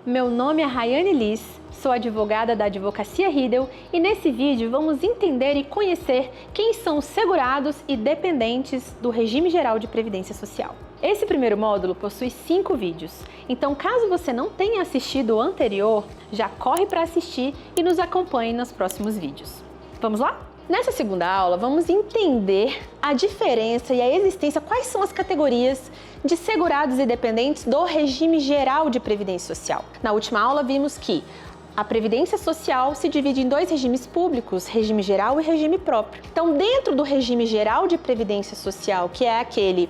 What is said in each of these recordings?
Meu nome é Rayane Liz, sou advogada da Advocacia Riedel e nesse vídeo vamos entender e conhecer quem são os segurados e dependentes do Regime Geral de Previdência Social. Esse primeiro módulo possui 5 vídeos, então caso você não tenha assistido o anterior, já corre para assistir e nos acompanhe nos próximos vídeos. Vamos lá? Nessa segunda aula, vamos entender a diferença e a existência, quais são as categorias de segurados e dependentes do Regime Geral de Previdência Social. Na última aula, vimos que a Previdência Social se divide em 2 regimes públicos, regime geral e regime próprio. Então, dentro do regime geral de Previdência Social, que é aquele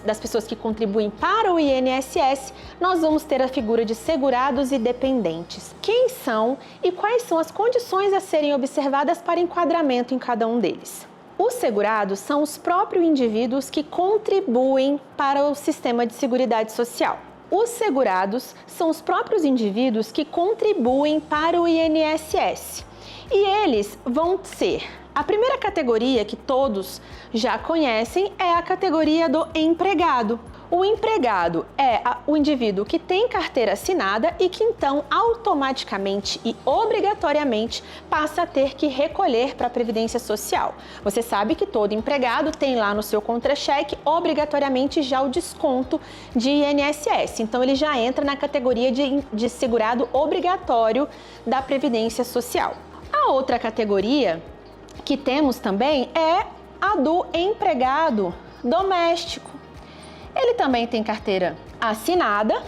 das pessoas que contribuem para o INSS, nós vamos ter a figura de segurados e dependentes. Quem são e quais são as condições a serem observadas para enquadramento em cada um deles? Os segurados são os próprios indivíduos que contribuem para o sistema de seguridade social. Os segurados são os próprios indivíduos que contribuem para o INSS. E eles vão ser, a primeira categoria que todos já conhecem é a categoria do empregado. O empregado é o indivíduo que tem carteira assinada e que então automaticamente e obrigatoriamente passa a ter que recolher para a Previdência Social. Você sabe que todo empregado tem lá no seu contra-cheque obrigatoriamente já o desconto de INSS. Então ele já entra na categoria de segurado obrigatório da Previdência Social. A outra categoria que temos também é a do empregado doméstico. Ele também tem carteira assinada,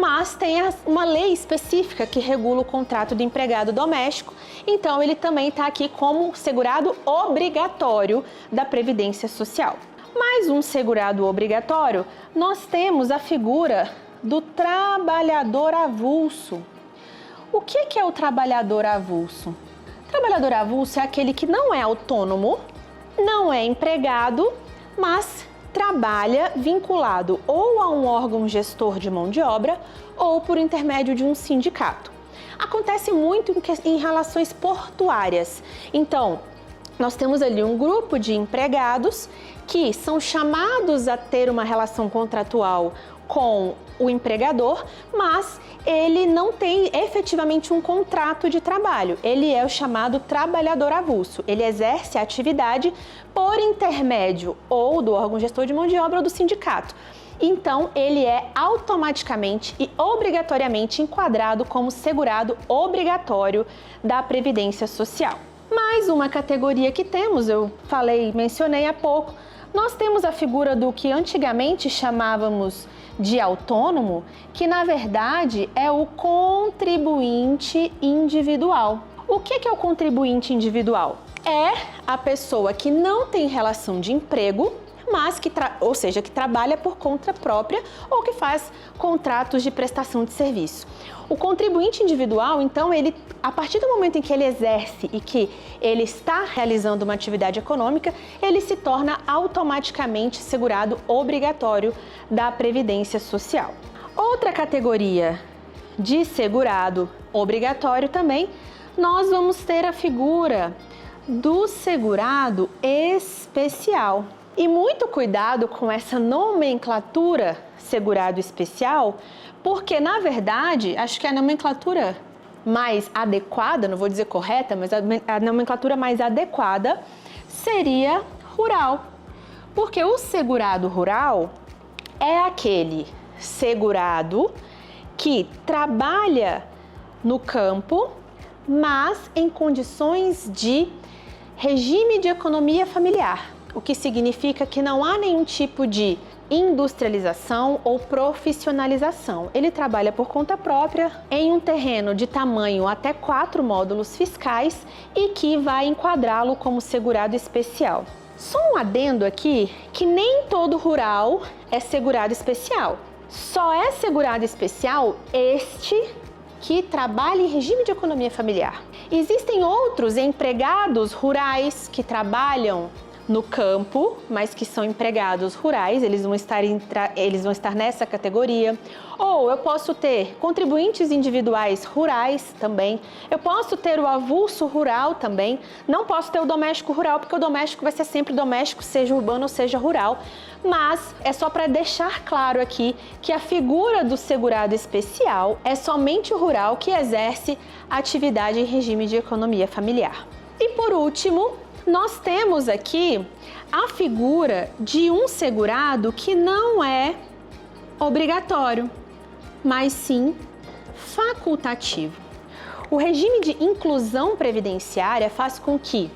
mas tem uma lei específica que regula o contrato de empregado doméstico, então ele também está aqui como segurado obrigatório da Previdência Social. Mais um segurado obrigatório, nós temos a figura do trabalhador avulso. O que é o trabalhador avulso? O trabalhador avulso é aquele que não é autônomo, não é empregado, mas trabalha vinculado ou a um órgão gestor de mão de obra ou por intermédio de um sindicato. Acontece muito em relações portuárias. Então, nós temos ali um grupo de empregados que são chamados a ter uma relação contratual com o empregador, mas ele não tem efetivamente um contrato de trabalho. Ele é o chamado trabalhador avulso. Ele exerce a atividade por intermédio ou do órgão gestor de mão de obra ou do sindicato. Então, ele é automaticamente e obrigatoriamente enquadrado como segurado obrigatório da Previdência Social. Mais uma categoria que temos, mencionei há pouco, nós temos a figura do que antigamente chamávamos de autônomo, que na verdade é o contribuinte individual. O que é o contribuinte individual? É a pessoa que não tem relação de emprego, mas que trabalha por conta própria ou que faz contratos de prestação de serviço. O contribuinte individual, então, a partir do momento em que ele exerce e que ele está realizando uma atividade econômica, ele se torna automaticamente segurado obrigatório da Previdência Social. Outra categoria de segurado obrigatório também, nós vamos ter a figura do segurado especial. E muito cuidado com essa nomenclatura segurado especial, porque na verdade, acho que a nomenclatura mais adequada, não vou dizer correta, mas a nomenclatura mais adequada seria rural. Porque o segurado rural é aquele segurado que trabalha no campo, mas em condições de regime de economia familiar. O que significa que não há nenhum tipo de industrialização ou profissionalização. Ele trabalha por conta própria em um terreno de tamanho até 4 módulos fiscais e que vai enquadrá-lo como segurado especial. Só um adendo aqui, que nem todo rural é segurado especial. Só é segurado especial este que trabalha em regime de economia familiar. Existem outros empregados rurais que trabalham no campo, mas que são empregados rurais, eles vão estar nessa categoria. Ou eu posso ter contribuintes individuais rurais também. Eu posso ter o avulso rural também. Não posso ter o doméstico rural, porque o doméstico vai ser sempre doméstico, seja urbano ou seja rural. Mas é só para deixar claro aqui que a figura do segurado especial é somente o rural que exerce atividade em regime de economia familiar. E por último, nós temos aqui a figura de um segurado que não é obrigatório, mas sim facultativo. O regime de inclusão previdenciária faz com que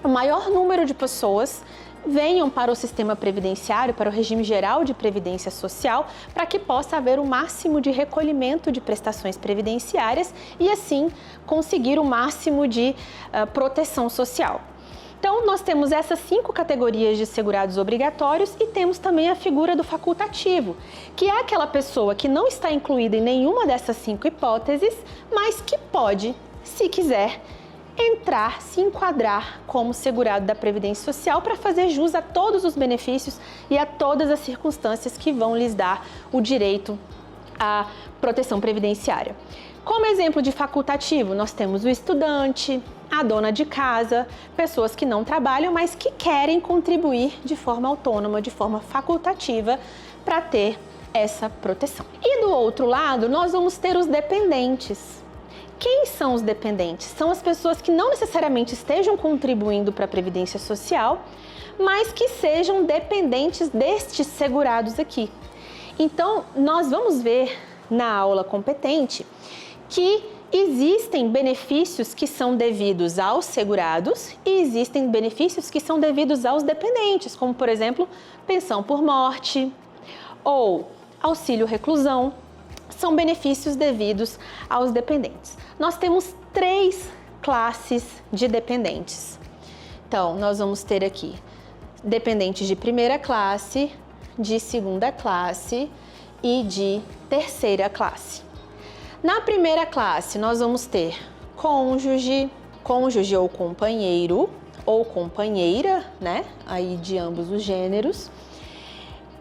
o maior número de pessoas venham para o sistema previdenciário, para o regime geral de previdência social, para que possa haver o máximo de recolhimento de prestações previdenciárias e assim conseguir o máximo de proteção social. Então, nós temos essas 5 categorias de segurados obrigatórios e temos também a figura do facultativo, que é aquela pessoa que não está incluída em nenhuma dessas 5 hipóteses, mas que pode, se quiser, entrar, se enquadrar como segurado da Previdência Social para fazer jus a todos os benefícios e a todas as circunstâncias que vão lhes dar o direito à proteção previdenciária. Como exemplo de facultativo, nós temos o estudante, a dona de casa, pessoas que não trabalham, mas que querem contribuir de forma autônoma, de forma facultativa, para ter essa proteção. E do outro lado, nós vamos ter os dependentes. Quem são os dependentes? São as pessoas que não necessariamente estejam contribuindo para a Previdência Social, mas que sejam dependentes destes segurados aqui. Então, nós vamos ver na aula competente que existem benefícios que são devidos aos segurados e existem benefícios que são devidos aos dependentes, como, por exemplo, pensão por morte ou auxílio reclusão. São benefícios devidos aos dependentes. Nós temos 3 classes de dependentes. Então, nós vamos ter aqui dependentes de primeira classe, de segunda classe e de terceira classe. Na primeira classe, nós vamos ter cônjuge ou companheiro ou companheira, né? Aí de ambos os gêneros.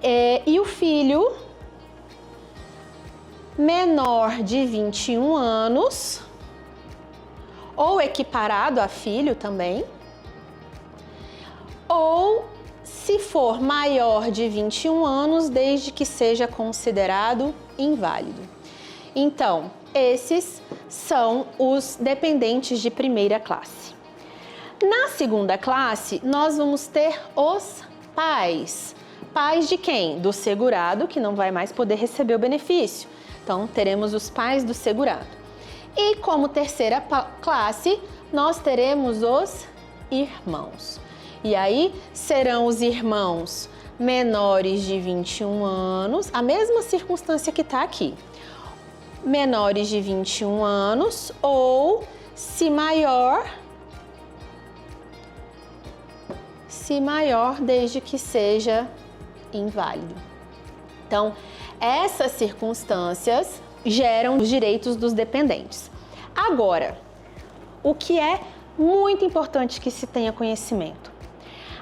E o filho menor de 21 anos, ou equiparado a filho também, ou se for maior de 21 anos, desde que seja considerado inválido. Então, esses são os dependentes de primeira classe. Na segunda classe, nós vamos ter os pais. Pais de quem? Do segurado, que não vai mais poder receber o benefício. Então, teremos os pais do segurado. E como terceira classe, nós teremos os irmãos. E aí, serão os irmãos menores de 21 anos, a mesma circunstância que está aqui. Menores de 21 anos ou, se maior, desde que seja inválido. Então, essas circunstâncias geram os direitos dos dependentes. Agora, o que é muito importante que se tenha conhecimento?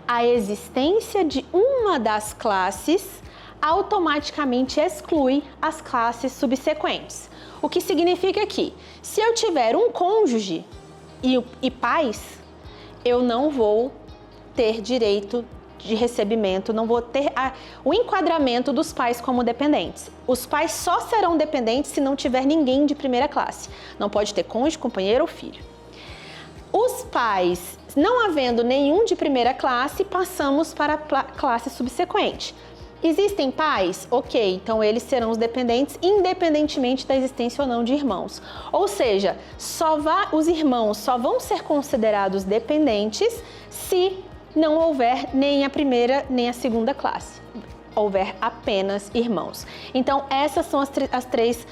A existência de uma das classes automaticamente exclui as classes subsequentes. O que significa que, se eu tiver um cônjuge e pais, eu não vou ter direito de recebimento, não vou ter o enquadramento dos pais como dependentes. Os pais só serão dependentes se não tiver ninguém de primeira classe. Não pode ter cônjuge, companheiro ou filho. Os pais, não havendo nenhum de primeira classe, passamos para a classe subsequente. Existem pais? Ok, então eles serão os dependentes independentemente da existência ou não de irmãos. Ou seja, os irmãos só vão ser considerados dependentes se não houver nem a primeira nem a segunda classe, houver apenas irmãos. Então, essas são as 3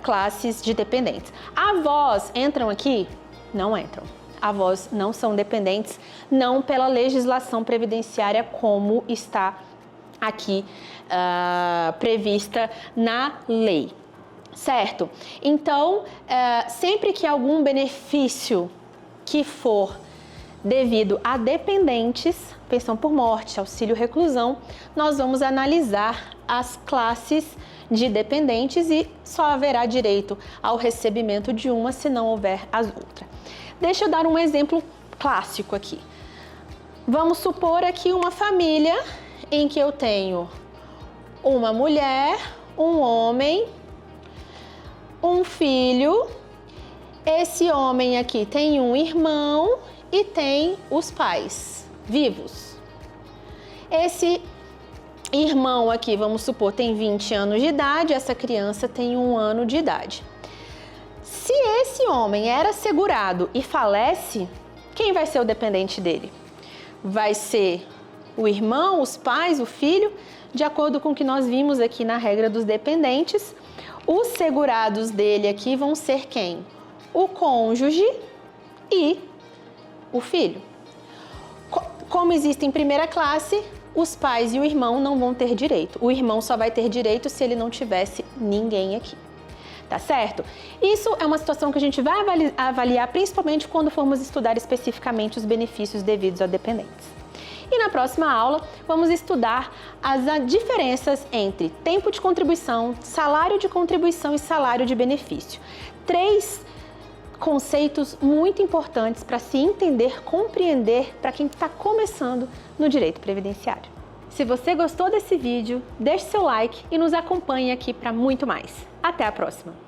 classes de dependentes. Avós entram aqui? Não entram. Avós não são dependentes, não pela legislação previdenciária como está aqui prevista na lei, certo? Então, sempre que algum benefício que for devido a dependentes, pensão por morte, auxílio reclusão, nós vamos analisar as classes de dependentes e só haverá direito ao recebimento de uma se não houver as outras. Deixa eu dar um exemplo clássico aqui. Vamos supor aqui uma família em que eu tenho uma mulher, um homem, um filho. Esse homem aqui tem um irmão e tem os pais vivos. Esse irmão aqui, vamos supor, tem 20 anos de idade, essa criança tem 1 ano de idade. Se esse homem era segurado e falece, quem vai ser o dependente dele? Vai ser o irmão, os pais, o filho, de acordo com o que nós vimos aqui na regra dos dependentes. Os segurados dele aqui vão ser quem? O cônjuge e o filho. Como existe em primeira classe, os pais e o irmão não vão ter direito. O irmão só vai ter direito se ele não tivesse ninguém aqui. Tá certo? Isso é uma situação que a gente vai avaliar principalmente quando formos estudar especificamente os benefícios devidos a dependentes. E na próxima aula, vamos estudar as diferenças entre tempo de contribuição, salário de contribuição e salário de benefício. 3 conceitos muito importantes para se entender, compreender para quem está começando no direito previdenciário. Se você gostou desse vídeo, deixe seu like e nos acompanhe aqui para muito mais. Até a próxima!